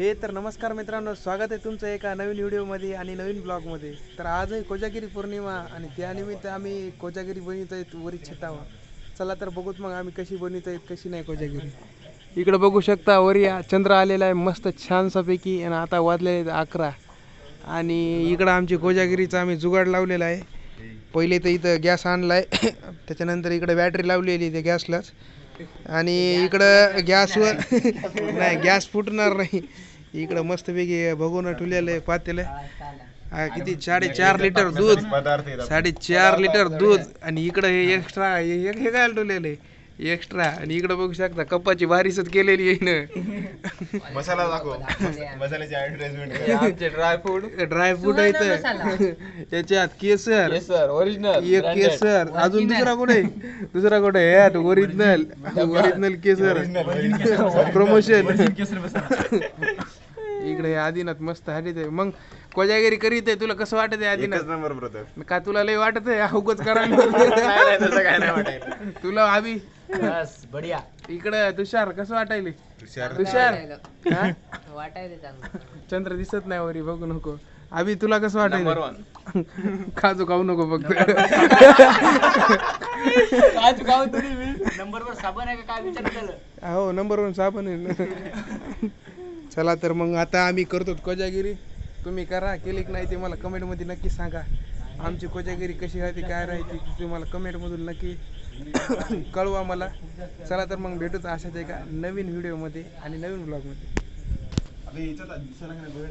हे तर नमस्कार मित्रांनो, स्वागत आहे तुमचं एका नवीन व्हिडिओमध्ये आणि नवीन ब्लॉगमध्ये. तर आज आहे कोजागिरी पौर्णिमा आणि त्यानिमित्त आम्ही कोजागिरी बनवत आहेत वरी छतावा. चला तर बघूत मग आम्ही कशी बनवत आहेत कशी नाही कोजागिरी. इकडे बघू शकता वरी चंद्र आलेला आहे मस्त छानसापैकी आणि आता वाजलेले आहेत 11. आणि इकडं आमची कोजागिरीचा आम्ही जुगाड लावलेला आहे. पहिले तर इथं गॅस आणला आहे त्याच्यानंतर इकडे बॅटरी लावलेली आहे त्या गॅसलाच. आणि इकडं गॅसवर नाही गॅस फुटणार नाही. इकडं मस्तपैकी भगोनं ठेवलेलं आहे पातेलं. किती 4.5 लिटर दूध 4.5 लिटर दूध. आणि इकडं हे एक्स्ट्रा हे काय ठेवलेलं आहे एक्स्ट्रा. आणि इकडं बघू शकता कप्पाची बारीसच केलेली आहे ना. मसाला दाखव. मसाल्याची ऍडव्हर्टाइजमेंट. ड्रायफ्रूट आहे त्याच्यात केसर ओरिजिनल एक केसर अजून दुसरा कुठे यात ओरिजिनल केसर प्रमोशन. इकडे आदिनाथ मस्त हरित आहे. मग कोजागिरी करीत आहे तुला कसं वाटत आहे आदिनाथ? Number brother. का तुला लय वाटत आहे अवगत करायला? काय नाही वाटत तुला आभी बस बढिया. इकडे तुषार कसं वाटायले? तुषार वाटायला चांगलं. चंद्र दिसत नाही वरी बघू नको. आभी तुला कसं वाटायला? काजू खाऊ नको फक्त. नंबर वर साबण आहे का काय विचार केलं? हो नंबर 1 साबण आहे. चला तर मग आता आम्ही करतो कोजागिरी. तुम्ही करा केली की नाही ते मला कमेंटमध्ये नक्की सांगा. आमची कोजागिरी कशी राहते काय राहते ते मला कमेंटमधून नक्की कळवा मला. चला तर मग भेटूच अशाच एका नवीन व्हिडिओमध्ये आणि नवीन ब्लॉगमध्ये.